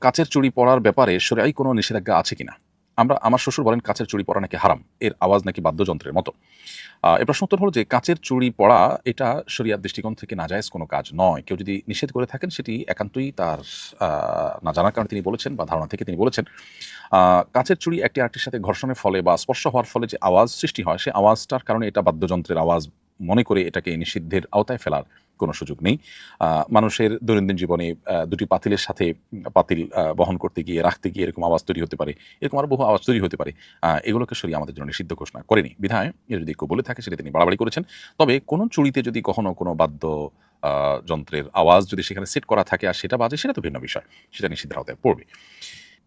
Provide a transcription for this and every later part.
কাচের চুড়ি পরার ব্যাপারে শরীআই কোনো নিষেধাজ্ঞা আছে কিনা? আমার শ্বশুর বলেন কাচের চুড়ি পরা নাকি হারাম, এর আওয়াজ নাকি বাদ্যযন্ত্রের মতো। এর প্রশ্ন উত্তর হলো যে কাচের চুড়ি পরা এটা শরিয়ার দৃষ্টিকোণ থেকে নাজায়েজ কোনো কাজ নয়। কেউ যদি নিষেধ করে থাকেন সেটি একান্তই তার না জানার কারণে তিনি বলেছেন বা ধারণা থেকে তিনি বলেছেন। কাচের চুড়ি একটি আরেকটির সাথে ঘর্ষণের ফলে বা স্পর্শ হওয়ার ফলে যে আওয়াজ সৃষ্টি হয়, সে আওয়াজটার কারণে এটা বাদ্যযন্ত্রের আওয়াজ মনে করে এটাকে নিষিদ্ধের আওতায় ফেলার কোনো সুযোগ নেই। মানুষের দৈনন্দিন জীবনে দুটি পাতিলের সাথে পাতিল বহন করতে গিয়ে, রাখতে গিয়ে এরকম আওয়াজ তৈরি হতে পারে। এরকম আরো বহু আওয়াজ তৈরি হতে পারে। এগুলোকে শরিয়া আমাদের জন্য নিষিদ্ধ ঘোষণা করেনি। বিধায় এ যদি কেউ বলে থাকে সেটা তিনি বাড়াবাড়ি করেছেন। তবে কোনো চুড়িতে যদি কখনো কোনো বাদ্য যন্ত্রের আওয়াজ যদি সেখানে সেট করা থাকে আর সেটা বাজে, সেটা তো ভিন্ন বিষয়। সেটা নিষিদ্ধের আওতায় পড়বে।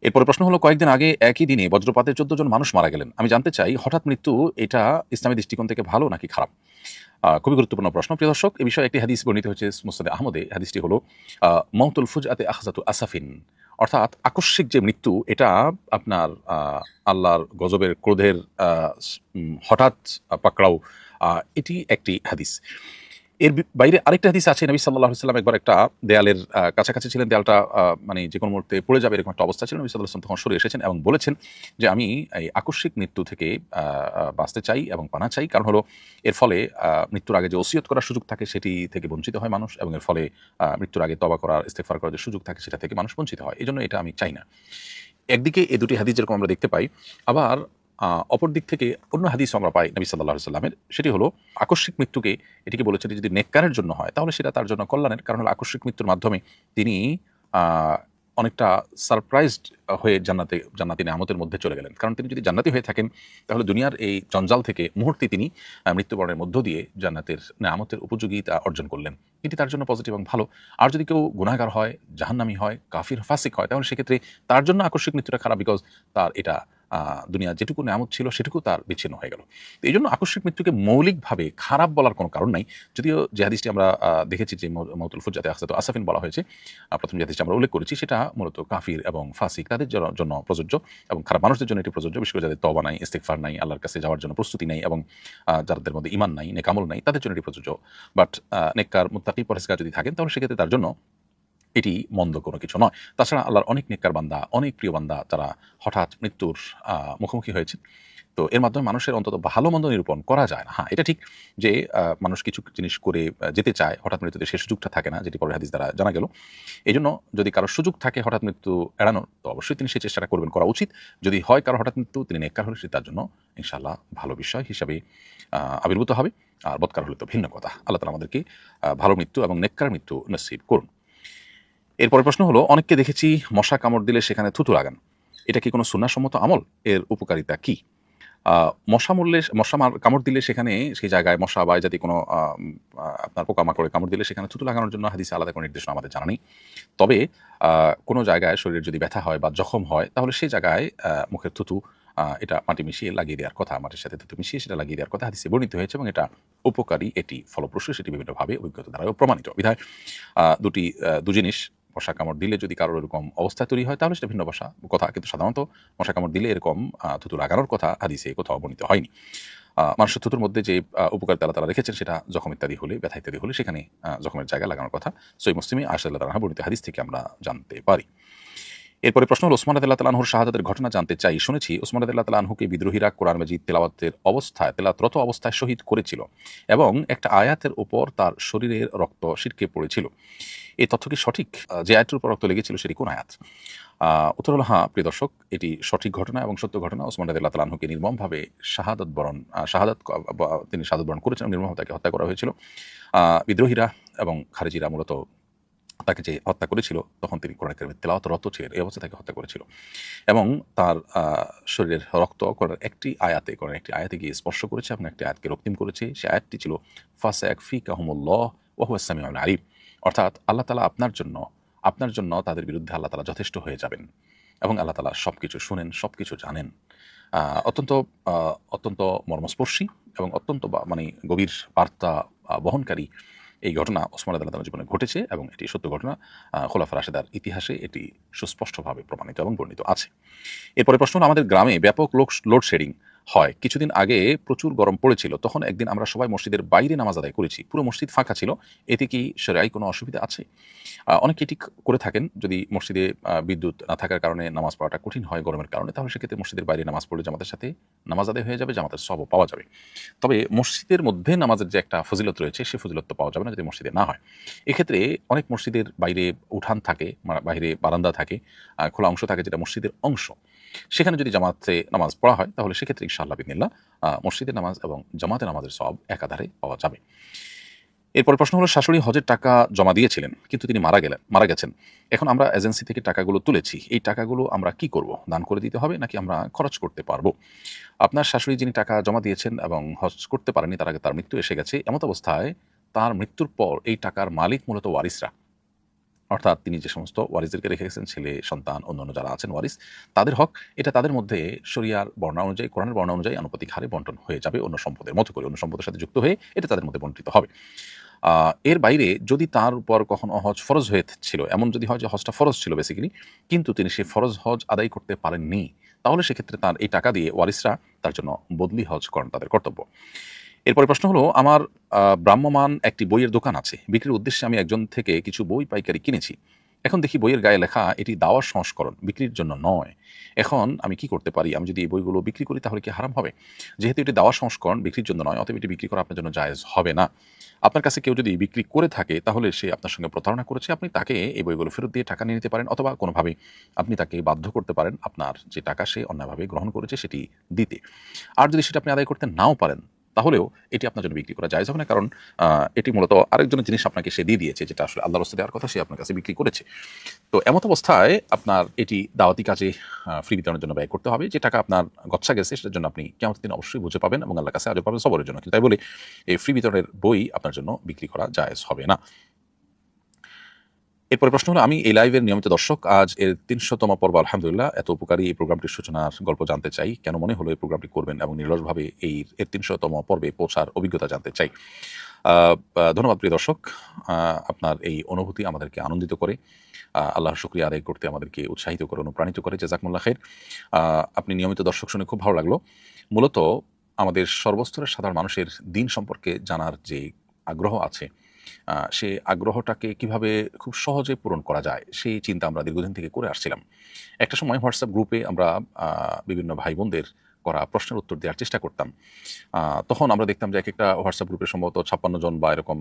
এরপরে প্রশ্ন হলো, কয়েকদিন আগে একই দিনে বজ্রপাতে ১৪ জন মানুষ মারা গেলেন। আমি জানতে চাই হঠাৎ মৃত্যু এটা ইসলামী দৃষ্টিকোণ থেকে ভালো নাকি খারাপ? খুবই গুরুত্বপূর্ণ প্রশ্ন প্রিয় দর্শক। এ বিষয়ে একটি হাদিস বর্ণিত হয়েছে মুসনাদে আহমদে। হাদিসটি হলো মাউতুল ফুজআতে আখযাতু আসাফিন, অর্থাৎ আকস্মিক যে মৃত্যু এটা আপনার আল্লাহর গজবের ক্রোধের হঠাৎ পাকড়াও, এটি একটি হাদিস। এর বাইরে আরেকটা হাদিস আছে, নবী সাল্লাল্লাহু আলাইহি ওয়াসাল্লাম একবার একটা দেয়ালের কাছাকাছি ছিলেন, দেয়ালটা মানে যেকোনো মুহূর্তে পড়ে যাবে এরকম একটা অবস্থা ছিল। নবী সাল্লাল্লাহু আলাইহি ওয়াসাল্লাম তখন সরে এসেছেন এবং বলেছেন যে আমি এই আকস্মিক মৃত্যু থেকে বাঁচতে চাই এবং পানা চাই। কারণ হলো এর ফলে মৃত্যুর আগে যে ওসিয়ত করার সুযোগ থাকে সেটি থেকে বঞ্চিত হয় মানুষ, এবং এর ফলে মৃত্যুর আগে তওবা করার, ইস্তেগফার করার যে সুযোগ থাকে সেটা থেকে মানুষ বঞ্চিত হয়। এজন্য এটা আমি চাই না। একদিকে এই দুটি হাদিস যেরকম আমরা দেখতে পাই, আবার অপর দিক থেকে অন্য হাদিস আমরা পাই নবী সাল্লাল্লাহু আলাইহি ওয়াসাল্লামের। সেটি হলো আকস্মিক মৃত্যুকে এটিকে বলেছেন যদি নেককারের জন্য হয় তাহলে সেটা তার জন্য কল্যাণের। কারণ হলো আকস্মিক মৃত্যুর মাধ্যমে তিনি অনেকটা সারপ্রাইজড হয়ে জান্নাতি নেয়ামতের মধ্যে চলে গেলেন। কারণ তিনি যদি জান্নাতি হয়ে থাকেন তাহলে দুনিয়ার এই জঞ্জাল থেকে মুহূর্তে তিনি মৃত্যুবরণের মধ্য দিয়ে জান্নাতের নেয়ামতের উপযোগিতা অর্জন করলেন। এটি তার জন্য পজিটিভ এবং ভালো। আর যদি কেউ গুনাহগার হয়, জাহান্নামী হয়, কাফির ফাসিক হয়, তাহলে সেক্ষেত্রে তার জন্য আকস্মিক মৃত্যুটা খারাপ, বিকজ তার এটা দুনিয়ার যেটুকু নেয়ামত ছিল সেটুকু তার বিচ্ছিন্ন হয়ে গেল। তো এই জন্য আকস্মিক মৃত্যুকে মৌলিকভাবে খারাপ বলার কোনো কারণ নাই। যদিও যে হাদিসটি আমরা দেখেছি যে মাউতুল ফুজআতে আখযাতু আসাফিন বলা হয়েছে, প্রথম যে হাদিসটি আমরা উল্লেখ করেছি সেটা মূলত কাফির এবং ফাসিক তাদের জন্য প্রযোজ্য, এবং খারাপ মানুষদের জন্য এটি প্রযোজ্য, বিশেষ করে যাদের তওবা নাই, ইস্তেগফার নাই, আল্লাহর কাছে যাওয়ার জন্য প্রস্তুতি নাই, এবং যাদের মধ্যে ঈমান নাই, নেক আমল নাই, তাদের জন্য এটি প্রযোজ্য। বাট নেককার মুত্তাকি পরহেজগার যদি থাকেন তাহলে সেক্ষেত্রে তার জন্য এটি মন্দ কোনো কিছু নয়। তাছাড়া আল্লাহর অনেক নেককার বান্দা, অনেক প্রিয় বান্দা যারা হঠাৎ মৃত্যুর মুখোমুখি হয়েছে। তো এর মাধ্যমে মানুষের অন্তত ভালো মন্দ নিরূপণ করা যায় না। হ্যাঁ, এটা ঠিক যে মানুষ কিছু জিনিস করে যেতে চায়, হঠাৎ মৃত্যুতে সে সুযোগটা থাকে না, যেটি পরের হাদিস দ্বারা জানা গেল। এজন্য যদি কারো সুযোগ থাকে হঠাৎ মৃত্যু এড়ানোর, তো অবশ্যই তিনি সেই চেষ্টাটা করবেন, করা উচিত। যদি হয় কারো হঠাৎ মৃত্যু, তিনি নেককার হলে সেটি তার জন্য ইনশাআল্লাহ ভালো বিষয় হিসাবে আবির্ভূত হবে। আর বদকার হলে তো ভিন্ন কথা। আল্লাহ তাআলা আমাদেরকে ভালো মৃত্যু এবং নেককার মৃত্যু নসিব করুন। এরপরের প্রশ্ন হলো, অনেককে দেখেছি মশা কামড় দিলে সেখানে থুতু লাগান। এটা কি কোনো সুন্নাহসম্মত আমল? এর উপকারিতা কি? মশা কামড় দিলে সেখানে সেই জায়গায় মশা বা জাতীয় কোনো আপনার পোকামাকড়ে কামড় দিলে সেখানে থুতু লাগানোর জন্য হাদিসে আলাদা কোনো নির্দেশনা আমাদের জানা নেই। তবে কোনো জায়গায় শরীরে যদি ব্যথা হয় বা জখম হয় তাহলে সেই জায়গায় মুখের থুতু এটা মাটি মিশিয়ে লাগিয়ে দেওয়ার কথা, মাটির সাথে থুতু মিশিয়ে সেটা লাগিয়ে দেওয়ার কথা হাদিসে বর্ণিত হয়েছে, এবং এটা উপকারী, এটি ফলপ্রসূ, সেটি বিভিন্নভাবে অভিজ্ঞতা দ্বারাও প্রমাণিত। বিধায় দু জিনিস, মশা কামড় দিলে যদি কারোর এরকম অবস্থা তৈরি হয় তাহলে সেটা ভিন্ন কথা, কিন্তু সাধারণত মশা কামড় দিলে এরকম থুতু লাগানোর কথা হাদিসে কোথাও বর্ণিত হয়নি। মানুষের থুতুর মধ্যে যে উপকারিতা আল্লাহ তাআলা রেখেছেন সেটা জখম ইত্যাদি হলে, ব্যথা ইত্যাদি হলে সেখানে জখমের জায়গায় লাগানোর কথা সহিহ মুসলিমে আয়েশা রাদিয়াল্লাহু আনহা বর্ণিত হাদিস থেকে আমরা জানতে পারি। এরপরে প্রশ্ন হলো, ওসমান রাদিয়াল্লাহু তাআলা আনহুর শাহাদাতের ঘটনা জানতে চাই। শুনেছি ওসমান রাদিয়াল্লাহু তাআলা আনহুকে বিদ্রোহীরা কোরআন মাজিদ তেলাওয়াতরত অবস্থায় শহীদ করেছিল এবং একটা আয়াতের উপর তার শরীরের রক্ত ছিটকে পড়েছিল। এই তথ্য কি সঠিক? যে আয়াতের উপর রক্ত লেগেছিল সেটি কোন আয়াত? উত্তর হলো হ্যাঁ প্রিয় দর্শক, এটি সঠিক ঘটনা এবং সত্য ঘটনা। ওসমান রাদিয়াল্লাহু তাআলা আনহুকে নির্মমভাবে তিনি শাহাদাত বরণ করেছেন, নির্মমভাবে তাকে হত্যা করা হয়েছিল। বিদ্রোহীরা এবং খারেজিরা মূলত তাকে যে হত্যা করেছিল তখন তিনি কোরআন কারীমের তেলাওয়াতরত ছিলেন, এই অবস্থায় তাকে হত্যা করেছিল, এবং তার শরীরের রক্ত কোরআনের একটি আয়াতে গিয়ে স্পর্শ করেছে এবং একটি আয়াতকে রক্তিম করেছে। সে আয়াতটি ছিল ফাসায়াকফিকাহুমুল্লাহ ওয়া হুয়াস সামিউল আলিম, অর্থাৎ আল্লাহ তাআলা আপনার জন্য তাদের বিরুদ্ধে আল্লাহ তাআলা যথেষ্ট হয়ে যাবেন, এবং আল্লাহ তাআলা সবকিছু শুনেন, সবকিছু জানেন। অত্যন্ত অত্যন্ত মর্মস্পর্শী এবং অত্যন্ত মানে গভীর বার্তা বহনকারী এই ঘটনা ওসমান রাদিয়াল্লাহু তাআলার জীবনে ঘটেছে, এবং এটি সত্য ঘটনা। খোলাফা রাশেদার ইতিহাসে এটি সুস্পষ্টভাবে প্রমাণিত এবং বর্ণিত আছে। এরপরে প্রশ্ন হলো, আমাদের গ্রামে ব্যাপক লোডশেডিং, হয়। কিছুদিন আগে প্রচুর গরম পড়েছিল। তখন একদিন আমরা সবাই মসজিদের বাইরে নামাজ আদায় করেছি। পুরো মসজিদ ফাঁকা ছিল। এতে কি শরীআই কোনো অসুবিধা আছে? অনেকে এটি করে থাকেন, যদি মসজিদে বিদ্যুৎ না থাকার কারণে নামাজ পড়াটা কঠিন হয় গরমের কারণে, তাহলে সেক্ষেত্রে মসজিদের বাইরে নামাজ পড়লে জামাতের সাথে নামাজ আদায় হয়ে যাবে, জামাতের সওয়াবও পাওয়া যাবে। তবে মসজিদের মধ্যে নামাজের যে একটা ফজিলত রয়েছে, সেই ফজিলত তো পাওয়া যাবে না যদি মসজিদে না হয়। এক্ষেত্রে অনেক মসজিদের বাইরে উঠান থাকে, বাইরে বারান্দা থাকে, খোলা অংশ থাকে যেটা মসজিদের অংশ। সেখানে যদি জামাতে নামাজ পড়া হয় তাহলে সেক্ষেত্রে ইনশাআল্লাহ বিদিনিল্লাহ মসজিদের নামাজ এবং জামাতে নামাজের সওয়াব একাধারে পাওয়া যাবে। এরপরে প্রশ্ন হলো, শাশুড়ি হজের টাকা জমা দিয়েছিলেন কিন্তু তিনি মারা গেছেন। এখন আমরা এজেন্সি থেকে টাকাগুলো তুলেছি। এই টাকাগুলো আমরা কি করব? দান করে দিতে হবে নাকি আমরা খরচ করতে পারবো? আপনার শাশুড়ি যিনি টাকা জমা দিয়েছেন এবং হজ করতে পারেননি, তার আগে তার মৃত্যু এসে গেছে। এমত অবস্থায় তার মৃত্যুর পর এই টাকার মালিক মূলত ওয়ারিসরা। অর্থাৎ তিনি যে সমস্ত ওয়ারিসদেরকে রেখে গেছেন, ছেলে, সন্তান, অন্যান্য যারা আছেন ওয়ারিস, তাদের হক এটা তাদের মধ্যে শরিয়ার বর্ণনা অনুযায়ী, কোরআনের বর্ণনা অনুযায়ী আনুপাতিক হারে বন্টন হয়ে যাবে অন্য সম্পদের মতো করে। অন্য সম্পদের সাথে যুক্ত হয়ে এটা তাদের মধ্যে বন্টিত হবে। এর বাইরে যদি তার উপর কখনো হজ ফরজ হয়েছিল, এমন যদি হয় যে হজটা ফরজ ছিল বেসিক্যালি, কিন্তু তিনি সেই ফরজ হজ আদায় করতে পারেননি, তাহলে সেক্ষেত্রে তার এই টাকা দিয়ে ওয়ারিসরা তার জন্য বদলি হজ করেন তাদের কর্তব্য। এরপরে প্রশ্ন হলো, আমার ভ্রাম্যমান একটি বইয়ের দোকান আছে। বিক্রির উদ্দেশ্যে আমি একজন থেকে কিছু বই পাইকারি কিনেছি। এখন দেখি বইয়ের গায়ে লেখা এটি দাওয়ার সংস্করণ, বিক্রির জন্য নয়। এখন আমি কি করতে পারি? আমি যদি এই বইগুলো বিক্রি করি তাহলে কি হারাম হবে? যেহেতু এটি দাওয়ার সংস্করণ, বিক্রির জন্য নয়, অতএব এটি বিক্রি করা আপনার জন্য জায়েজ হবে না। আপনার কাছে কেউ যদি বিক্রি করে থাকে তাহলে সে আপনার সঙ্গে প্রতারণা করেছে। আপনি তাকে এই বইগুলো ফেরত দিয়ে টাকা নিয়ে নিতে পারেন, অথবা কোনোভাবে আপনি তাকে বাধ্য করতে পারেন আপনার যে টাকা সে অন্যায়ভাবে গ্রহণ করেছে সেটি দিতে। আর যদি সেটা আপনি আদায় করতে নাও পারেন, তাহলেও এটি আপনার জন্য বিক্রি করা জায়েজ হবে না, কারণ এটি মূলত আরেকজনের জিনিস আপনাকে সে দিয়ে দিয়েছে, যেটা আসলে আল্লাহর রাস্তায় দেওয়ার কথা সে আপনার কাছে বিক্রি করেছে। তো এমত অবস্থায় আপনার এটি দাওয়াতি কাজে ফ্রি বিতরণের জন্য ব্যয় করতে হবে। যে টাকা আপনার গচ্ছা গেছে সেটার জন্য আপনি কিয়ামতের দিন অবশ্যই বুঝে পাবেন এবং আল্লাহর কাছে আজর পাবেন সবরের জন্য। তাই বলে এই ফ্রি বিতরণের বই আপনার জন্য বিক্রি করা জায়েজ হবে না। এরপরে প্রশ্ন হলো, আমি এই লাইভের নিয়মিত দর্শক। আজ এর ৩০০তম পর্ব। আলহামদুলিল্লাহ, এত উপকারী এই প্রোগ্রামটির সূচনার গল্প জানতে চাই। কেন মনে হলো এই প্রোগ্রামটি করবেন এবং নিরলসভাবে এর ৩০০তম পর্বে পৌঁছার অভিজ্ঞতা জানতে চাই। ধন্যবাদ প্রিয় দর্শক। আপনার এই অনুভূতি আমাদেরকে আনন্দিত করে, আল্লাহর শুকরিয়া আদায় করতে আমাদেরকে উৎসাহিত করে, অনুপ্রাণিত করে। জাযাকুমুল্লাহ খাইর। আপনি নিয়মিত দর্শক শুনে খুব ভালো লাগলো। মূলত আমাদের সর্বস্তরের সাধারণ মানুষের দিন সম্পর্কে জানার যে আগ্রহ আছে, সে আগ্রহটাকে কিভাবে খুব সহজে পূরণ করা যায় সেই চিন্তা আমরা দীর্ঘদিন থেকে করে আসছিলাম। একটা সময় হোয়াটসঅ্যাপ গ্রুপে আমরা বিভিন্ন ভাই বোনদের করা প্রশ্নের উত্তর দেওয়ার চেষ্টা করতাম। তখন আমরা দেখতাম যে একেকটা হোয়াটসঅ্যাপ গ্রুপে সম্ভবত ৫৬ জন বা এরকম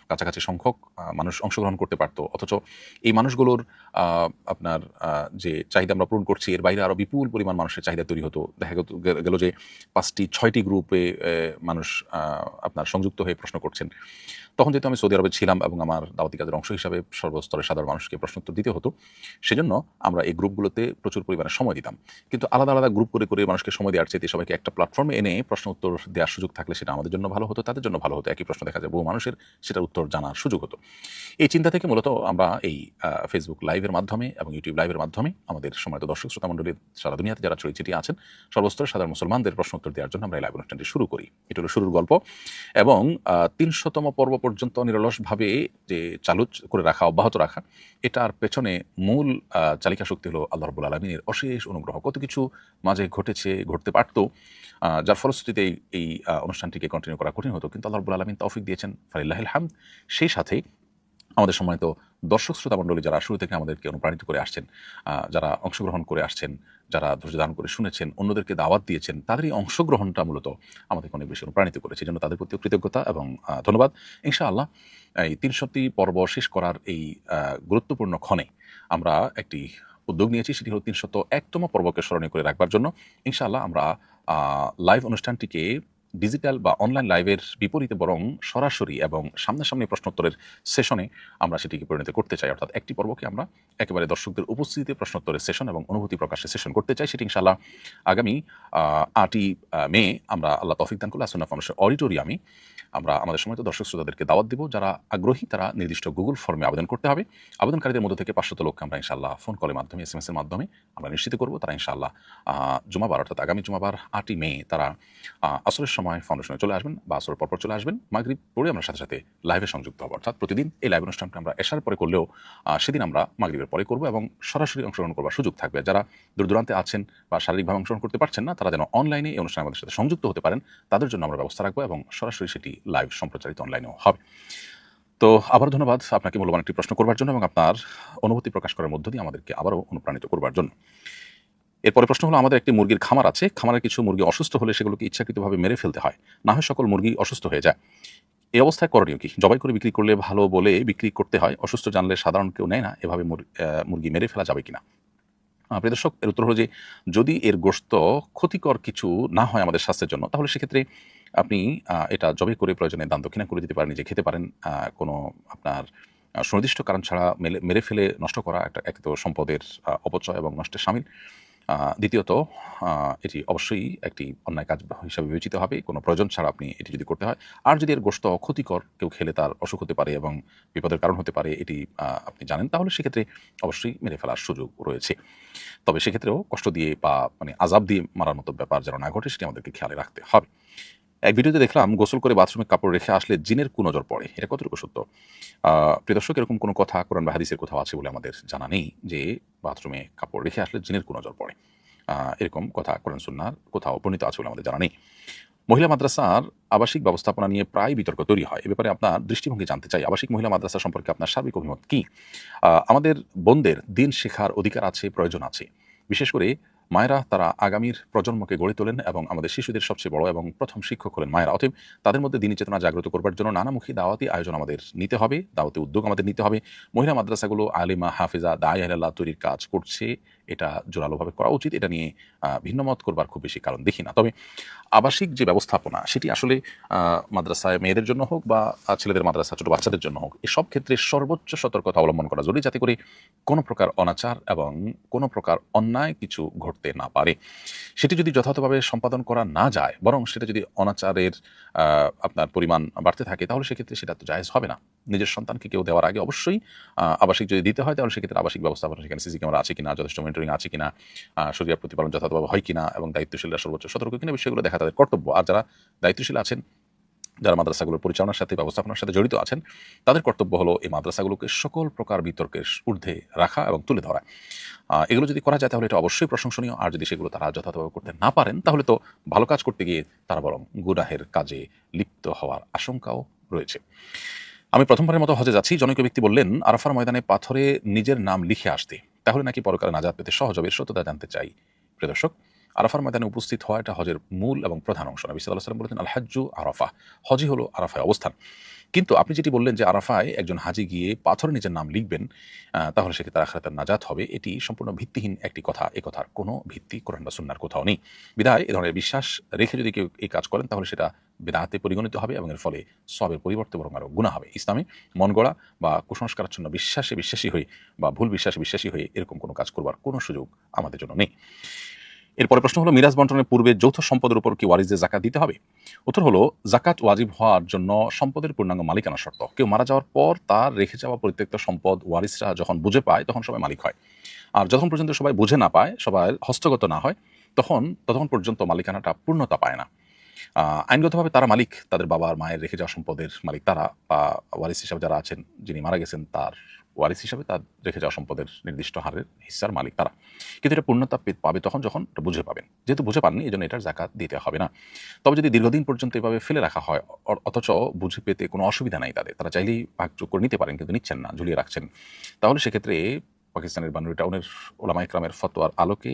কাছাকাছি সংখ্যক মানুষ অংশগ্রহণ করতে পারত। অথচ এই মানুষগুলোর আপনার যে চাহিদা আমরা পূরণ করছি, এর বাইরে আরও বিপুল পরিমাণ মানুষের চাহিদা তৈরি হতো। দেখা গেল যে ৫টি ৬টি গ্রুপে মানুষ আপনার সংযুক্ত হয়ে প্রশ্ন করছেন। তখন যেহেতু আমি সৌদি আরবে ছিলাম এবং আমার দাওয়াতি কাজের অংশ হিসাবে সর্বস্তরের সাধারণ মানুষকে প্রশ্ন উত্তর দিতে হতো, সেজন্য আমরা এই গ্রুপগুলোতে প্রচুর পরিমাণে সময় দিতাম। কিন্তু আলাদা আলাদা গ্রুপ করে করে মানুষকে সময় দেওয়ার চাইতে সবাইকে একটা প্ল্যাটফর্মে এনে প্রশ্ন উত্তর দেওয়ার সুযোগ থাকলে সেটা আমাদের জন্য ভালো হতো, তাদের জন্য ভালো হতো। একই প্রশ্ন দেখা যায় বহু মানুষের সেটার উত্তর জানার সুযোগ হতো। এই চিন্তা থেকে মূলত আমরা এই ফেসবুক লাইভের মাধ্যমে এবং ইউটিউব লাইভের মাধ্যমে আমাদের সম্মানিত দর্শক শ্রোতামণ্ডলীর সারা দুনিয়াতে যারা ছড়িয়ে ছিটিয়ে আছেন সর্বস্তরের সাধারণ মুসলমানদের প্রশ্ন উত্তর দেওয়ার জন্য আমরা এই লাইভ অনুষ্ঠানটি শুরু করি। এটা হলো শুরুর গল্প। এবং ৩০০তম পর্ব পর্যন্ত নিরলসভাবে যে চালু করে রাখা, অব্যাহত রাখা, এটার পেছনে মূল চালিকা শক্তি হলো আল্লাহ রাব্বুল আলামিনের অশেষ অনুগ্রহ। কত কিছু মাঝে ঘটেছে, ঘটতে পারত, যার ফলশ্রুতিতে এই অনুষ্ঠানটিকে কন্টিনিউ করা কঠিন হতো, কিন্তু আল্লাহ রাব্বুল আলামিন তৌফিক দিয়েছেন, ফালিল্লাহিল হামদ। সেই সাথে আমাদের সম্মানিত দর্শক শ্রোতা মণ্ডলী যারা শুরু থেকে আমাদেরকে অনুপ্রাণিত করে আসছেন, যারা অংশগ্রহণ করে আসছেন, যারা ধৈর্য ধারণ করে শুনেছেন, অন্যদেরকে দাওয়াত দিয়েছেন, তাদের এই অংশগ্রহণটা মূলত আমাদেরকে অনেক বেশি অনুপ্রাণিত করেছে। এই জন্য তাদের প্রতিও কৃতজ্ঞতা এবং ধন্যবাদ। ইনশাআল্লাহ এই ৩০০টি পর্ব শেষ করার এই গুরুত্বপূর্ণ ক্ষণে আমরা একটি উদ্যোগ নিয়েছি, সেটি হল ৩০১তম পর্বকে স্মরণীয় করে রাখবার জন্য ইনশাআল্লাহ আমরা লাইভ অনুষ্ঠানটিকে ডিজিটাল বা অনলাইন লাইভের বিপরীতে বরং সরাসরি এবং সামনাসামনি প্রশ্নোত্তরের সেশনে আমরা সেটিকে পরিণত করতে চাই। অর্থাৎ একটি পর্বকে আমরা একেবারে দর্শকদের উপস্থিতিতে প্রশ্নোত্তরের সেশন এবং অনুভূতি প্রকাশের সেশন করতে চাই। সেটি ইনশাআল্লাহ আগামী ৮ই মে আমরা আল্লাহ তৌফিক দান করলে সুন্নাহ ফাউন্ডেশন অডিটোরিয়ামে আমরা আমাদের সময় তো দর্শক শ্রোতাদেরকে দাওয়াত দিব, যারা আগ্রহী তারা নির্দিষ্ট গুগল ফর্মে আবেদন করতে হবে। আবেদনকারীদের মধ্যে থেকে 500 লোককে আমরা ইনশাআল্লাহ ফোন কলের মাধ্যমে, SMS এর মাধ্যমে আমরা নিশ্চিত করব তারা ইনশাআল্লাহ জুমাবার অর্থাৎ আগামী জুমাবার 8ই মে তারা আসরের সময় ফাউন্ডেশনে চলে আসবেন বা আসরের পরপর চলে আসবেন। মাগরিব পড়ে আমরা সাথে সাথে লাইভে সংযুক্ত হব। অর্থাৎ প্রতিদিন এই লাইভ অনুষ্ঠানটা আমরা এশার পরে করলেও সেদিন আমরা মাগরিবের পরে করব এবং সরাসরি অংশগ্রহণ করবার সুযোগ থাকবে। যারা দূর দূরান্তে আছেন বা শারীরিকভাবে অংশগ্রহণ করতে পারছেন না, তারা যেন অনলাইনে এই অনুষ্ঠানে আমাদের সাথে সংযুক্ত হতে পারেন, তাদের জন্য আমরা ব্যবস্থা রাখবো এবং সরাসরি সেটি লাইভ সম্প্রচারিত অনলাইনেও হবে। তো আবার ধন্যবাদ আপনাকে মূল্যবান একটি প্রশ্ন করবার জন্য এবং আপনার অনুভূতি প্রকাশ করার মধ্য দিয়ে আমাদেরকে আবারও অনুপ্রাণিত করবার জন্য। এরপরে প্রশ্ন হলো, আমাদের একটি মুরগির খামার আছে, খামারের কিছু মুরগি অসুস্থ হলে সেগুলোকে ইচ্ছাকৃতভাবে মেরে ফেলতে হয়, না হয় সকল মুরগি অসুস্থ হয়ে যায়। এই অবস্থায় করণীয় কি? জবাই করে বিক্রি করলে ভালো বলে বিক্রি করতে হয়, অসুস্থ জানলে সাধারণ কেউ নেয় না, এভাবে মুরগি মেরে ফেলা যাবে কিনা? প্রিয় দর্শক, এর উত্তর হলো যে যদি এর গোশত ক্ষতিকর কিছু না হয় আমাদের স্বাস্থ্যের জন্য, তাহলে সেক্ষেত্রে আপনি এটা জবাই করে প্রয়োজনে দান দক্ষিণা করে দিতে পারেন, নিজে খেতে পারেন। কোনো আপনার সুনির্দিষ্ট কারণ ছাড়া মেরে ফেলে নষ্ট করা এক তো সম্পদের অপচয় এবং নষ্টের শামিল। দ্বিতীয়ত এটি অবশ্যই একটি অন্যায় কাজ হিসাবে বিবেচিত হবে কোনো প্রয়োজন ছাড়া আপনি এটি যদি করতে হয়। আর যদি এর গোশত ক্ষতিকর, কেউ খেলে তার অসুখ হতে পারে এবং বিপদের কারণ হতে পারে, এটি আপনি জানেন, তাহলে সেক্ষেত্রে অবশ্যই মেরে ফেলার সুযোগ রয়েছে। তবে সেক্ষেত্রেও কষ্ট দিয়ে বা আযাব দিয়ে মারার মতো ব্যাপার যেন না ঘটে, সেটি আমাদেরকে খেয়ালে রাখতে হবে। এক ভিডিওতে দেখলাম গোসল করে বাথরুমে কাপড় রেখে আসলে জিনের কুনজর পড়ে, এটা কতটুকু সত্য? প্রিয় দর্শক, এরকম কোনো কথা কোরআন বা হাদিসের কোথাও আছে বলে আমাদের জানা নেই যে বাথরুমে কাপড় রেখে আসলে জিনের কুনজর পড়ে। এরকম কথা কোরআন সুন্নাহর কোথাও বর্ণিত আছে বলে আমাদের জানা নেই। মহিলা মাদ্রাসার আবাসিক ব্যবস্থাপনা নিয়ে প্রায় বিতর্ক তৈরি হয়, এ ব্যাপারে আপনার দৃষ্টিভঙ্গি জানতে চাই। আবাসিক মহিলা মাদ্রাসা সম্পর্কে আপনার সার্বিক অভিমত কি? আমাদের বোনদের দিন শেখার অধিকার আছে, প্রয়োজন আছে। বিশেষ করে মায়েরা, তারা আগামীর প্রজন্মকে গড়ে তোলেন এবং আমাদের শিশুদের সবচেয়ে বড় এবং প্রথম শিক্ষক হলেন মায়েরা। অতএব তাদের মধ্যে দিনী চেতনা জাগ্রত করবার জন্য নানামুখী দাওয়াতি আয়োজন আমাদের নিতে হবে, দাওয়াতি উদ্যোগ আমাদের নিতে হবে। মহিলা মাদ্রাসাগুলো আলিমা, হাফিজা, দায়ী আল্লাহ তৈরির কাজ করছে, এটা জোরালোভাবে করা উচিত। এটা নিয়ে ভিন্নমত করবার খুব বেশি কারণ দেখি না। তবে আবাসিক যে ব্যবস্থাপনা, সেটি আসলে মাদ্রাসায় মেয়েদের জন্য হোক বা ছেলেদের মাদ্রাসা ছোট বাচ্চাদের জন্য হোক, এসব ক্ষেত্রে সর্বোচ্চ সতর্কতা অবলম্বন করা জরুরি, যাতে করে কোনো প্রকার অনাচার এবং কোনো প্রকার অন্যায় কিছু ঘটতে না পারে। সেটি যদি যথাযথভাবে সম্পাদন করা না যায়, বরং সেটা যদি অনাচারের আপনার পরিমাণ বাড়তে থাকে, তাহলে সেক্ষেত্রে সেটা তো জায়েজ হবে না। নিজের সন্তানকে কেউ দেওয়ার আগে অবশ্যই আবাসিক যদি দিতে হয়, তাহলে সেক্ষেত্রে আবাসিক ব্যবস্থাপনা, সেখানে সিসি ক্যামেরা আছে কিনা, যথেষ্ট মনিটরিং আছে কিনা, শরিয়া প্রতিপালন যথাযথভাবে হয় কিনা এবং দায়িত্বশীলরা সর্বোচ্চ সতর্ক কিনা, বিষয়গুলো দেখা তাদের কর্তব্য। আর যারা দায়িত্বশীল আছেন, যারা মাদ্রাসাগুলোর পরিচালনার সাথে, ব্যবস্থাপনার সাথে জড়িত আছেন, তাদের কর্তব্য হলো এই মাদ্রাসাগুলোকে সকল প্রকার বিতর্কের ঊর্ধ্বে রাখা এবং তুলে ধরা। এগুলো যদি করা যায় তাহলে এটা অবশ্যই প্রশংসনীয়। আর যদি সেগুলো তারা যথাযথভাবে করতে না পারেন, তাহলে তো ভালো কাজ করতে গিয়ে তারা বরং গুনাহের কাজে লিপ্ত হওয়ার আশঙ্কাও রয়েছে। আমি প্রথমবারের মতো হজে যাচ্ছি, জনৈক ব্যক্তি বললেন আরাফার ময়দানে পাথরে নিজের নাম লিখে আসতে, তাহলে নাকি পরকালে নাজাত পেতে সহজ হবে। এর সত্যতা জানতে চাই। প্রিয় দর্শক, আরাফার ময়দানে উপস্থিত হওয়া এটা হজের মূল এবং প্রধান অংশ। নবী সাল্লাল্লাহু আলাইহি ওয়াসাল্লাম বলেছেন, আল হাজ্জু আরাফা, হজই হলো আরাফায় অবস্থান। কিন্তু আপনি যেটি বললেন যে আরাফায় একজন হাজি গিয়ে পাথরে নিজের নাম লিখবেন, তাহলে সেক্ষেত্রে আখিরাতের নাজাত হবে, এটি সম্পূর্ণ ভিত্তিহীন একটি কথা। এ কথার কোনো ভিত্তি কোরআন বা সুন্নাহর কোথাও নেই। বিধায় এ ধরনের বিশ্বাস রেখে যদি কেউ এই কাজ করেন, তাহলে সেটা বিদআতে পরিগণিত হবে এবং এর ফলে সওয়াবের পরিবর্তে বরং আরও গুনাহ হবে। ইসলামে মন গড়া বা কুসংস্কারাচ্ছন্ন বিশ্বাসী হয়ে বা ভুল বিশ্বাসী হয়ে এরকম কোনো কাজ করবার কোনো সুযোগ আমাদের জন্য নেই। এরপরে প্রশ্ন হলো, মিরাজ বন্টনের পূর্বে যৌথ সম্পদের উপর কি ওয়ারিসদের যাকাত দিতে হবে? উত্তর হলো, যাকাত ওয়াজিব হওয়ার জন্য সম্পদের পূর্ণাঙ্গ মালিকানা শর্ত। কেউ মারা যাওয়ার পর তার রেখে যাওয়া পরিত্যক্ত সম্পদ ওয়ারিসরা যখন বুঝে পায়, তখন সবাই মালিক হয়। আর যতক্ষণ পর্যন্ত সবাই বুঝে না পায়, সবাই হস্তগত না হয়, ততক্ষণ পর্যন্ত মালিকানাটা পূর্ণতা পায় না। আইনগতভাবে তারা মালিক, তাদের বাবার মায়ের রেখে যাওয়া সম্পদের মালিক তারা, বা ওয়ারিস হিসাবে যারা আছেন, যিনি মারা গেছেন তার ওয়ারিস হিসাবে তার রেখে যাওয়া সম্পদের নির্দিষ্ট হারের হিস্সার মালিক তারা। কিন্তু এটা পূর্ণতা পাবে তখন যখন এটা বুঝে পাবেন। যেহেতু বুঝে পাননি, এই জন্য এটার যাকাত দিতে হবে না। তবে যদি দীর্ঘদিন পর্যন্ত এভাবে ফেলে রাখা হয়, অথচ বুঝে পেতে কোনো অসুবিধা নাই তাদের, তারা চাইলেই ভাগযোগ করে নিতে পারেন, কিন্তু নিচ্ছেন না, ঝুলিয়ে রাখছেন, তাহলে সেক্ষেত্রে পাকিস্তানের বানুরি টাউনের ওলামা ইকরামের ফতোয়ার আলোকে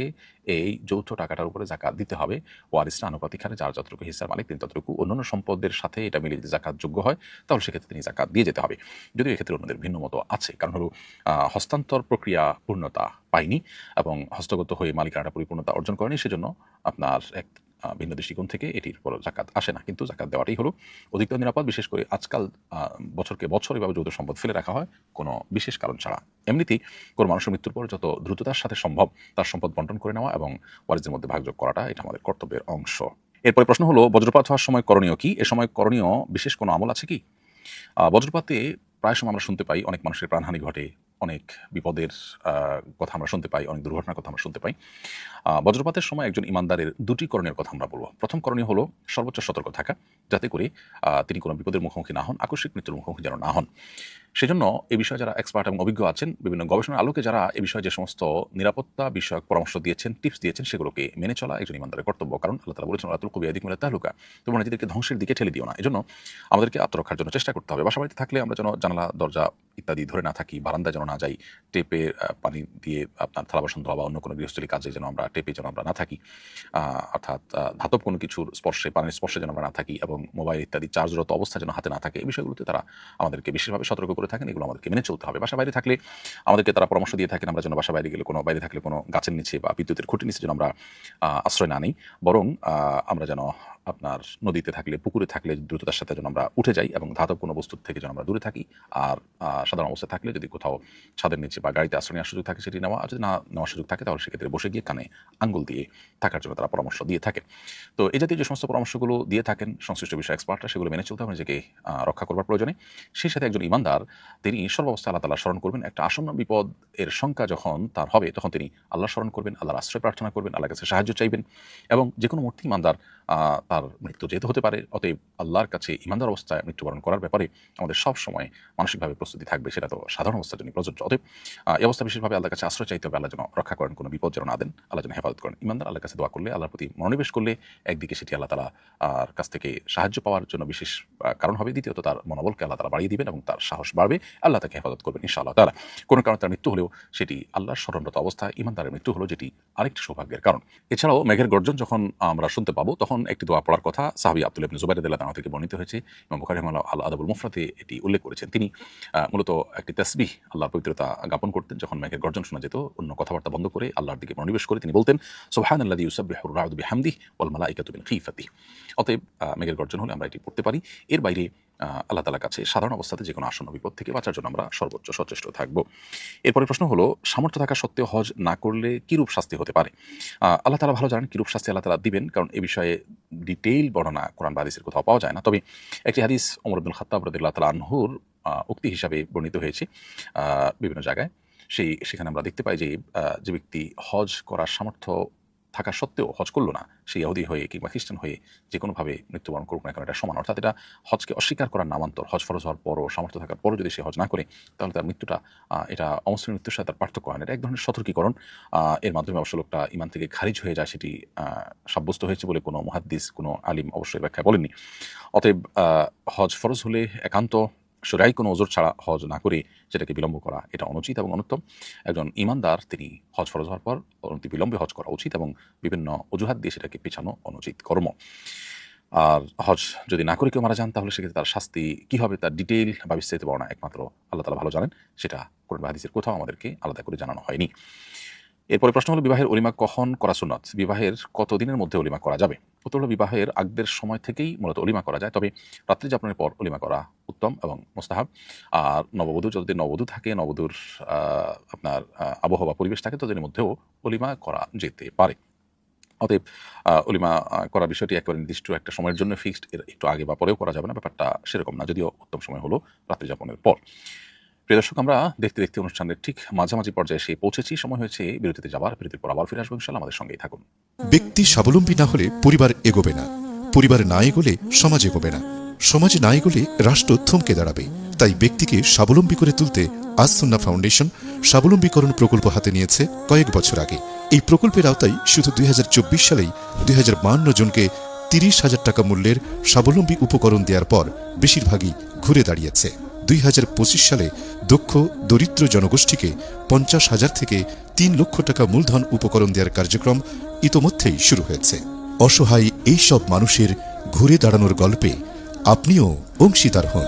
এই যৌথ টাকাটার উপরে যাকাত দিতে হবে। ওয়ারিসরা আনুপাতিক হারে যার যতটুকু হিস্সার মালিক তিনি ততটুকু, অন্যান্য সম্পদের সাথে এটা মিলে যদি যাকাত যোগ্য হয়, তাহলে সেক্ষেত্রে তিনি যাকাত দিয়ে যেতে হবে। যদিও এক্ষেত্রে অন্যদের ভিন্ন মতো আছে, কারণ হলো হস্তান্তর প্রক্রিয়া পূর্ণতা পায়নি এবং হস্তগত হয়ে মালিকানাটা পরিপূর্ণতা অর্জন করেনি, সেজন্য আপনার এক ভিন্ন দৃষ্টিকোণ থেকে এটির পর যাকাত আসে না। কিন্তু যাকাত দেওয়াটাই হলো অধিকতর নিরাপদ, বিশেষ করে আজকাল বছরকে বছর এভাবে যৌথ সম্পদ ফেলে রাখা হয় কোনো বিশেষ কারণ ছাড়া। এমনিতেই কোনো মানুষের মৃত্যুর পর যত দ্রুততার সাথে সম্ভব তার সম্পদ বন্টন করে নেওয়া এবং ওয়ারিসদের মধ্যে ভাগযোগ করাটা, এটা আমাদের কর্তব্যের অংশ। এরপরে প্রশ্ন হলো, বজ্রপাত হওয়ার সময় করণীয় কি? এ সময় করণীয় বিশেষ কোনো আমল আছে কি? বজ্রপাতে প্রায় সময় আমরা শুনতে পাই অনেক মানুষের প্রাণহানি ঘটে, অনেক বিপদের কথা আমরা শুনতে পাই, অনেক দুর্ঘটনার কথা আমরা শুনতে পাই। বজ্রপাতের সময় একজন ইমানদারের দুটি করণীয় কথা আমরা বলব। প্রথম করণীয় হলো সর্বোচ্চ সতর্ক থাকা, যাতে করে তিনি কোনো বিপদের মুখোমুখি না হন, আকস্মিক মৃত্যুর মুখোমুখি যেন না হন। সেজন্য এ বিষয়ে যারা এক্সপার্ট এবং অভিজ্ঞ আছেন, বিভিন্ন গবেষণার আলোকে যারা এ বিষয়ে যে সমস্ত নিরাপত্তা বিষয়ক পরামর্শ দিয়েছেন, টিপস দিয়েছেন, সেগুলোকে মেনে চলা একজন ইমানদারের কর্তব্য। কারণ আল্লাহ তাআলা বলেছেন, ওয়ালা তুলকু বিআইদিকুম ইলা তাহলুকা, তোমরা নিজেদেরকে ধ্বংসের দিকে ঠেলে দিও না। এজন্য আমাদেরকে আত্মরক্ষার জন্য চেষ্টা করতে হবে। বাসাবাড়িতে থাকলে আমরা যেন জানালা দরজা ইত্যাদি ধরে না থাকি, বারান্দায় যেন না যাই, টেপে পানি দিয়ে আপনার থালা বাসন ধোয়া বা অন্য কোনো গৃহস্থলী কাজে যেন আমরা টেপে যেন আমরা না থাকি, অর্থাৎ ধাতব কোনো কিছুর স্পর্শে, পানির স্পর্শে যেন আমরা না থাকি, এবং মোবাইল ইত্যাদি চার্জরত অবস্থা যেন হাতে না থাকে। এই বিষয়গুলোতে তারা আমাদেরকে বিশেষভাবে সতর্ক করে থাকেন। এগুলো আমাদেরকে মেনে চলতে হবে। বাসা বাইরে থাকলে আমাদেরকে তারা পরামর্শ দিয়ে থাকেন আমরা যেন বাসা বাইরে গেলে, কোনো বাইরে থাকলে কোনো গাছের নিচে বা বিদ্যুতের খুঁটির নিচে যেন আমরা আশ্রয় না নিই, বরং আমরা যেন আপনার নদীতে থাকলে, পুকুরে থাকলে দ্রুততার সাথে যেন আমরা উঠে যাই, এবং ধাতব কোনো বস্তুর থেকে যেন আমরা দূরে থাকি। আর সাধারণ অবস্থায় থাকলে যদি কোথাও ছাদের নিচে বা গাড়িতে আশ্রয় নেওয়ার সুযোগ থাকে সেটি নেওয়া, আর যদি না নেওয়ার সুযোগ থাকে তাহলে সেক্ষেত্রে বসে গিয়ে কানে আঙ্গুল দিয়ে থাকার জন্য তারা পরামর্শ দিয়ে থাকেন। তো এই জাতীয় যে সমস্ত পরামর্শগুলো দিয়ে থাকেন সংশ্লিষ্ট বিষয় এক্সপার্টরা, সেগুলো মেনে চলতে হবে নিজেকে রক্ষা করবার প্রয়োজনে। সেই সাথে একজন ইমানদার তিনি সর্বাবস্থায় আল্লাহ তাআলা স্মরণ করবেন। একটা আসন্ন বিপদ এর শঙ্কা যখন তার হবে, তখন তিনি আল্লাহ স্মরণ করবেন, আল্লাহর আশ্রয় প্রার্থনা করবেন, আল্লাহর কাছে সাহায্য চাইবেন। এবং যে কোনো মুহূর্তে ইমানদার তার মৃত্যু যেতে হতে পারে। অতএব আল্লাহর কাছে ইমানদার অবস্থায় মৃত্যুবরণ করার ব্যাপারে আমাদের সব সময় মানসিকভাবে প্রস্তুতি থাকবে। সেটা তো সাধারণ অবস্থার জন্য প্রযোজ্য। অতএব এই অবস্থা বিশেষভাবে আল্লাহর কাছে আশ্রয় চাইতে হবে। আল্লাহ যেন রক্ষা করেন, কোনো বিপদ যেন না দেন, আল্লাহ যেন হেফাজত করেন। ইমানদার আল্লাহর কাছে দোয়া করলে, আল্লাহর প্রতি মনোনিবেশ করলে, একদিকে সেটি আল্লাহ তাআলা কাছ থেকে সাহায্য পাওয়ার জন্য বিশেষ কারণ হবে। দ্বিতীয়ত তার মনোবলকে আল্লাহ তাআলা বাড়িয়ে দিবেন এবং তার সাহস বাড়বে। আল্লাহ তাকে হেফাজত করবেন ইনশাআল্লাহ তাআলা। কোনো কারণে তার মৃত্যু হলেও সেটি আল্লাহর স্মরণরত অবস্থায় ইমানদারের মৃত্যু হলো, যেটি আরেকটি সৌভাগ্যের কারণ। এছাড়াও মেঘের গর্জন যখন আমরা শুনতে পাবো, তখন একটি দোয়া পড়ার কথা সাহাবী আব্দুল্লাহ ইবনে জুবাইর রাদিয়াল্লাহু তাআলা থেকে বর্ণিত হয়েছে। ইমাম বুখারী রাহিমাহুল্লাহ আল আদাবুল মুফরাদে এটি উল্লেখ করেছেন। তিনি মূলত একটি তাসবিহ, আল্লাহর পবিত্রতা জ্ঞাপন করতেন। যখন মেঘের গর্জন শোনা যেত, অন্য কথাবার্তা বন্ধ করে আল্লাহর দিকে মনোনিবেশ করে তিনি বলতেন, সুবহানাল্লাযী ইউসাব্বিহুর রা'দু বিহামদিহি ওয়াল মালাইকাতু মিন খিফাতিহি। অতএব মেঘের গর্জন হলে আমরা এটি পড়তে পারি। এর বাইরে আল্লাহ তাআলার কাছে সাধারণ অবস্থাতে যে কোনো আসন্ন বিপদ থেকে বাঁচার জন্য আমরা সর্বোচ্চ সচেষ্ট থাকব। এরপরে প্রশ্ন হলো, সামর্থ্য থাকা সত্ত্বেও হজ না করলে কিরূপ শাস্তি হতে পারে? আল্লাহ তাআলা ভালো জানেন কিরূপ শাস্তি আল্লাহ তাআলা দিবেন, কারণ এ বিষয়ে ডিটেইল বর্ণনা কোরআন বা হাদিসের কোথাও পাওয়া যায় না। তবে একটি হাদিস ওমর ইবনুল খাত্তাব রাদিয়াল্লাহু তাআলা আনহুর উক্তি হিসাবে বর্ণিত হয়েছে বিভিন্ন জায়গায়। সেখানে আমরা দেখতে পাই যে যে ব্যক্তি হজ করার সামর্থ্য থাকা সত্ত্বেও হজ করল না, সে ইহুদি হয়ে কিংবা খ্রিস্টান হয়ে যে কোনোভাবে মৃত্যুবরণ করুক না কেন, এটা সমান। অর্থাৎ এটা হজকে অস্বীকার করার নামান্তর। হজ ফরজ হওয়ার পরও, সামর্থ্য থাকার পরও যদি সে হজ না করে, তাহলে তার মৃত্যুটা এটা অমুসলিম মৃত্যুর সাথে তার পার্থক্য হয় না। এটা এক ধরনের সতর্কীকরণ। এর মাধ্যমে অবশ্য লোকটা ইমান থেকে খারিজ হয়ে যায়, সেটি সাব্যস্ত হয়েছে বলে কোনো মুহাদ্দিস, কোনো আলিম অবশ্যই ব্যাখ্যা বলেননি। অতএব হজ ফরজ হলে একান্ত শরঈ কোনো ওজর ছাড়া হজ না করে সেটাকে বিলম্ব করা, এটা অনুচিত এবং অনুত্তম। একজন ঈমানদার তিনি হজ ফরজ হওয়ার পর অনতি বিলম্বে হজ করা উচিত, এবং বিভিন্ন অজুহাত দিয়ে সেটাকে পেছানো অনুচিত কর্ম। আর হজ যদি না করে কেউ মারা যান, তাহলে সেক্ষেত্রে তার শাস্তি কী হবে, তার ডিটেইল বা বিস্তারিত বর্ণনা একমাত্র আল্লাহ তাআলা ভালো জানেন। সেটা কোরআন বা হাদিসের কোথাও আমাদেরকে আলাদা করে জানানো হয়নি। এরপরে প্রশ্ন হলো, বিবাহের অলিমা কখন করা সুন্নত? বিবাহের কত দিনের মধ্যে অলিমা করা যাবে? উত্তর হলো, বিবাহের আগের সময় থেকেই মূলত অলিমা করা যায়, তবে রাত্রি যাপনের পর অলিমা করা উত্তম এবং মুস্তাহাব। আর নববধূ যদি নববধূ থাকে, নববধূর আপনার আবহাওয়া পরিবেশ থাকে, ততদিনের মধ্যেও অলিমা করা যেতে পারে। অতএব অলিমা করার বিষয়টি একেবারে নির্দিষ্ট একটা সময়ের জন্য ফিক্সড, এর একটু আগে বা পরেও করা যাবে না, ব্যাপারটা সেরকম না। যদিও উত্তম সময় হলো রাত্রি যাপনের পর। প্রিয় দর্শক, আমরা দেখতে দেখতে অনুষ্ঠানের ঠিক মাঝামাঝি পর্যায়ে এসে পৌঁছেছি। সময় হয়েছে বিরতিতে যাবার। বিরতির পর আবার ফিরে আসবো ইনশাআল্লাহ। আমাদের সঙ্গেই থাকুন। ব্যক্তি স্বাবলম্বী না হলে পরিবার এগোবে না, পরিবার না এগোলে সমাজ এগোবে না, সমাজ না এগোলে রাষ্ট্র থমকে দাঁড়াবে। তাই ব্যক্তিকে স্বাবলম্বী করে তুলতে আজ সুন্নাহ ফাউন্ডেশন স্বাবলম্বীকরণ প্রকল্প হাতে নিয়েছে কয়েক বছর আগে। এই প্রকল্পের আওতায় শুধু 2024 সালেই 2052 জনকে 30,000 টাকা মূল্যের স্বাবলম্বী উপকরণ দেওয়ার পর বেশিরভাগই ঘুরে দাঁড়িয়েছে। 2025 সালে দক্ষ দরিদ্র জনগোষ্ঠীকে 50,000 থেকে 3 লক্ষ টাকা মূলধন উপকরণ দেওয়ার কার্যক্রম ইতোমধ্যেই শুরু হয়েছে। অসহায় এই সব মানুষের ঘুরে দাঁড়ানোর গল্পে আপনিও অংশীদার হন।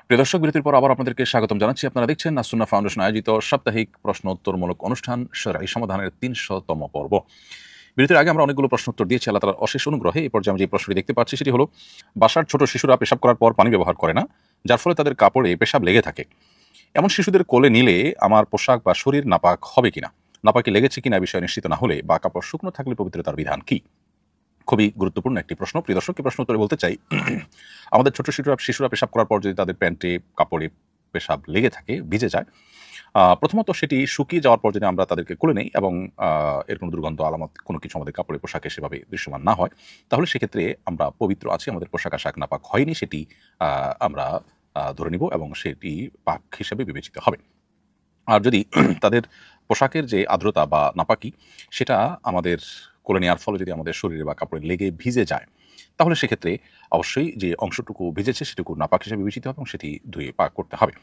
প্রিয় দর্শক, বিরতির পর আবার আপনাদেরকে স্বাগতম জানাচ্ছি। আপনারা দেখছেন আস সুন্নাহ ফাউন্ডেশন আয়োজিত সাপ্তাহিক প্রশ্ন উত্তরমূলক অনুষ্ঠান শরঈ সমাধানের 300তম পর্ব। বিরতির আগে আমরা অনেকগুলো প্রশ্ন উত্তর দিয়েছি আল্লাহ তাআলার অশেষ অনুগ্রহে। এই পর্যায়ে আমি যে প্রশ্নটি দেখতে পাচ্ছি সেটি হলো, বাসার ছোট শিশুরা পেশাব করার পর পানি ব্যবহার করে না, যার ফলে তাদের কাপড়ে পেশাব লেগে থাকে। এমন শিশুদের কোলে নিলে আমার পোশাক বা শরীর নাপাক হবে কিনা, নাপাকি লেগেছে কিনা বিষয়ে নিশ্চিত না হলে বা কাপড় শুকনো থাকলে পবিত্রতার বিধান কি? খুবই গুরুত্বপূর্ণ একটি প্রশ্ন। প্রিয় দর্শক, এই প্রশ্ন উত্তরে বলতে চাই, আমাদের ছোট শিশুরা পেশাব করার পর যদি তাদের প্যান্টে কাপড়ে পেশাব লেগে থাকে, ভিজে যায়, প্রথমত সেটি শুকিয়ে যাওয়ার পর যদি আমরা তাদেরকে কোলে নেই এবং এর কোনো দুর্গন্ধ আলামত কোনো কিছু আমাদের কাপড়ে পোশাকে সেভাবে দৃশ্যমান না হয়, তাহলে সেক্ষেত্রে আমরা পবিত্র আছি, আমাদের পোশাক আশাক নাপাক হয়নি, সেটি আমরা ধরে নিব এবং সেটি পাক হিসেবে বিবেচিত হবে। আর যদি তাদের পোশাকের যে আর্দ্রতা বা নাপাকি সেটা আমাদের কোলে নেওয়ার ফলে যদি আমাদের শরীরে বা কাপড়ে লেগে ভিজে যায়, তাহলে সেক্ষেত্রে অবশ্যই যে অংশটুকু ভিজেছে সেটুকু নাপাক হিসেবে বিবেচিত হবে এবং সেটি ধুয়ে পাক করতে হবে।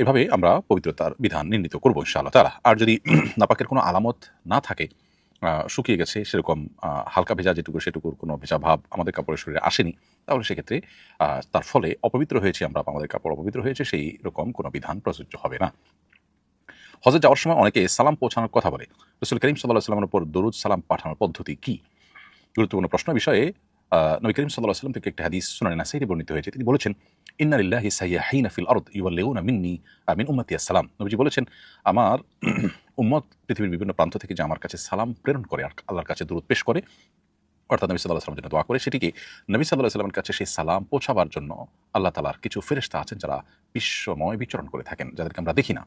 এভাবে আমরা পবিত্রতার বিধান নির্ণীত করবো ইনশাআল্লাহ তাআলা। আর যদি নাপাকের কোনো আলামত না থাকে, শুকিয়ে গেছে সেরকম হালকা ভেজা যেটুকু সেটুকুর কোনো ভেজা ভাব আমাদের কাপড়ের শরীরে আসেনি, তাহলে সেক্ষেত্রে তার ফলে অপবিত্র হয়েছি আমরা বা আমাদের কাপড় অপবিত্র হয়েছে, সেই রকম কোনো বিধান প্রযোজ্য হবে না। হজে যাওয়ার সময় অনেকে সালাম পৌঁছানোর কথা বলে, রাসূল করিম সাল্লাল্লাহু আলাইহি ওয়াসাল্লামের উপর দরুদ সালাম পাঠানোর পদ্ধতি কি? গুরুত্বপূর্ণ প্রশ্ন বিষয়ে নবী করিম সাল্লাল্লাহু আলাইহি ওয়াসাল্লাম থেকে একটি হাদিস সুনানে নাসাইতে বর্ণিত হয়েছে। তিনি বলেছেন, ইন্না লিল্লাহি সাইয়াহিনা ফিল আরদ ইউবাল্লিগুনা মিন্নি মিন উম্মতি আসসালাম। নবীজি বলেছেন, আমার উম্মত পৃথিবীর বিভিন্ন প্রান্ত থেকে যে আমার কাছে সালাম প্রেরণ করে আর আল্লাহর কাছে দরুদ পেশ করে, অর্থাৎ নবী সাল্লাল্লাহু আলাইহি ওয়াসাল্লামের জন্য দোয়া করে, সেটিকে নবী সাল্লাল্লাহু আলাইহি ওয়াসাল্লামের কাছে সেই সালাম পৌঁছাবার জন্য আল্লাহ তাআলার কিছু ফেরেশতা আছেন যারা বিশ্বময় বিচরণ করে থাকেন, যাদেরকে আমরা দেখি না।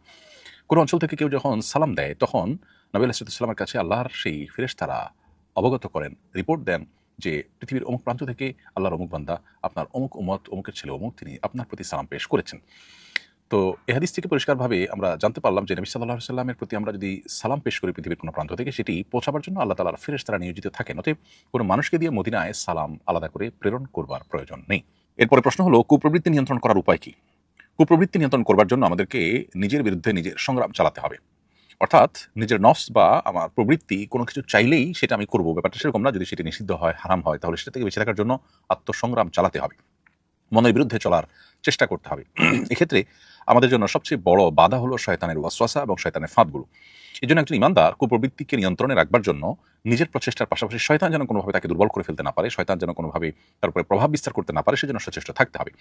কোনো অঞ্চল থেকে কেউ যখন সালাম দেয়, তখন নবী আলাইহিস সালামের কাছে আল্লাহর সেই ফেরেশতারা অবগত করেন, রিপোর্ট দেন যে পৃথিবীর অমুক প্রান্ত থেকে আল্লাহর অমুক বান্দা, আপনার অমুক উম্মত, অমুকের ছেলে অমুক, তিনি আপনার প্রতি সালাম পেশ করেছেন। তো এই হাদিস থেকে পরিষ্কারভাবে আমরা জানতে পারলাম যে নবী সাল্লাল্লাহু আলাইহি ওয়াসাল্লামের প্রতি আমরা যদি সালাম পেশ করি পৃথিবীর কোনো প্রান্ত থেকে, সেটি পৌঁছাবার জন্য আল্লাহ তাআলার ফেরেশতারা নিয়োজিত থাকেন। অতএব কোনো মানুষকে দিয়ে মদিনায় সালাম আলাদা করে প্রেরণ করবার প্রয়োজন নেই। এরপরে প্রশ্ন হলো, কুপ্রবৃত্তি নিয়ন্ত্রণ করার উপায় কি? কুপ্রবৃত্তি নিয়ন্ত্রণ করবার জন্য আমাদেরকে নিজের বিরুদ্ধে নিজের সংগ্রাম চালাতে হবে। অর্থাৎ নিজের নফস বা আমার প্রবৃত্তি কোনো কিছু চাইলেই সেটা আমি করব, ব্যাপারটা সেরকম না। যদি সেটি নিষিদ্ধ হয়, হারাম হয়, তাহলে সেটা থেকে বেঁচে থাকার জন্য আত্মসংগ্রাম চালাতে হবে, মনের বিরুদ্ধে চলার চেষ্টা করতে হবে। এক্ষেত্রে আমাদের জন্য সবচেয়ে বড় বাধা হলো শয়তানের ওয়াসওয়াসা এবং শয়তানের ফাঁদগুলো। এই জন্য একজন ইমানদার কুপ্রবৃত্তিকে নিয়ন্ত্রণে রাখবার জন্য নিজের প্রচেষ্টার পাশাপাশি শয়তান যেন কোনোভাবে তাকে দুর্বল করে ফেলতে না পারে, শয়তান যেন কোনোভাবে তার উপরে প্রভাব বিস্তার করতে না পারে, সেজন্য সচেষ্ট থাকতে হবে।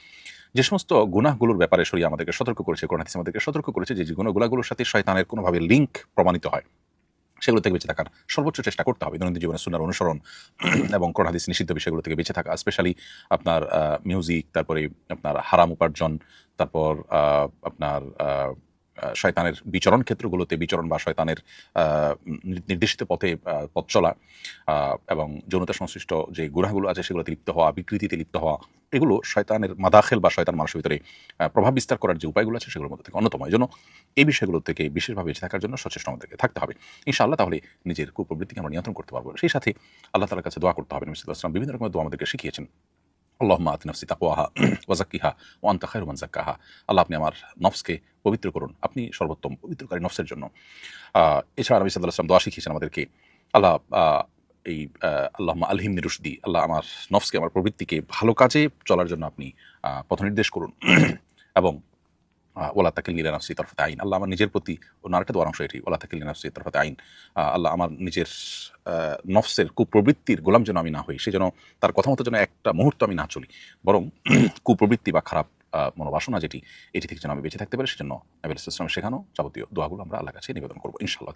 যে সমস্ত গুনাহগুলোর ব্যাপারে শরীয়ত আমাদেরকে সতর্ক করেছে, কোরআন হাদিস আমাদেরকে সতর্ক করেছে, যে গুনাহগুলোর সাথে শয়তানের কোনোভাবে লিঙ্ক প্রমাণিত হয়, সেগুলো থেকে বেঁচে থাকার সর্বোচ্চ চেষ্টা করতে হবে। দৈনন্দিন জীবনে সুন্নাহর অনুসরণ এবং কোরআন হাদিস নিষিদ্ধ বিষয়গুলো থেকে বেঁচে থাকা, স্পেশালি আপনার মিউজিক, তারপরে আপনার হারাম উপার্জন, তারপর আপনার শয়তানের বিচরণ ক্ষেত্রগুলোতে বিচরণ বা শয়তানের নির্দেশিত পথে পথ চলা, এবং যৌনতা সংশ্লিষ্ট যে গুনাহগুলো আছে সেগুলোতে লিপ্ত হওয়া, বিকৃতিতে লিপ্ত হওয়া, এগুলো শয়তানের মাদাখেল বা শয়তান মানুষের ভিতরে প্রভাব বিস্তার করার যে উপায়গুলো আছে সেগুলোর মধ্যে থেকে অন্যতম। এই জন্য এই বিষয়গুলো থেকে বিশেষভাবে বেঁচে থাকার জন্য সচেষ্ট আমাদেরকে থাকতে হবে ইনশাআল্লাহ। তাহলে নিজের কুপ্রবৃত্তিকে আমরা নিয়ন্ত্রণ করতে পারবো। সেই সাথে আল্লাহ তাআলার কাছে দোয়া করতে হবে। নবী সাল্লাল্লাহু আলাইহি ওয়াসাল্লাম বিভিন্ন রকমের দোয়া আমাদেরকে শিখিয়েছেন। আল্লাহুম্মা আতি নাফসি তাকওয়াহা ওয়া যাক্কিহা ওয়া আনতা খায়রু মান যাক্কাহা। আল্লাহ, আপনি আমার নফসকে পবিত্র করুন, আপনি সর্বোত্তম পবিত্রকারী নফসের জন্য। এছাড়া নবী সাল্লাল্লাহু আলাইহি ওয়াসাল্লাম দোয়া শিখিয়েছেন আমাদেরকে, আল্লাহ এই আল্লাহুম্মা আলহিমনি রুশদি, আল্লাহ আমার নফসকে, আমার প্রবৃত্তিকে ভালো কাজে চলার জন্য আপনি পথনির্দেশ করুন। এবং ওয়ালা তাকিলনি ইলা নাফসি তারফাতা আইন, আল্লাহ আমার নিজের প্রতি, অন্য আরেকটা দোয়ার অংশ এটি, ওয়ালা তাকিলনি নাফসি তারফাতা আইন, আল্লাহ আমার নিজের নফসের কুপ্রবৃত্তির গোলাম যেন আমি না হই, সে যেন তার কথা মতো যেন একটা মুহূর্ত আমি না চলি, বরং কুপ্রবৃত্তি বা খারাপ মনোবাসনা এটি থেকে যেন আমি বেঁচে থাকতে পারি। সেজন্য নবী সাল্লাল্লাহু আলাইহি ওয়াসাল্লাম শেখানো যাবতীয় দোয়াগুলো আমরা আল্লাহর কাছে নিবেদন করবো ইনশাআল্লাহ।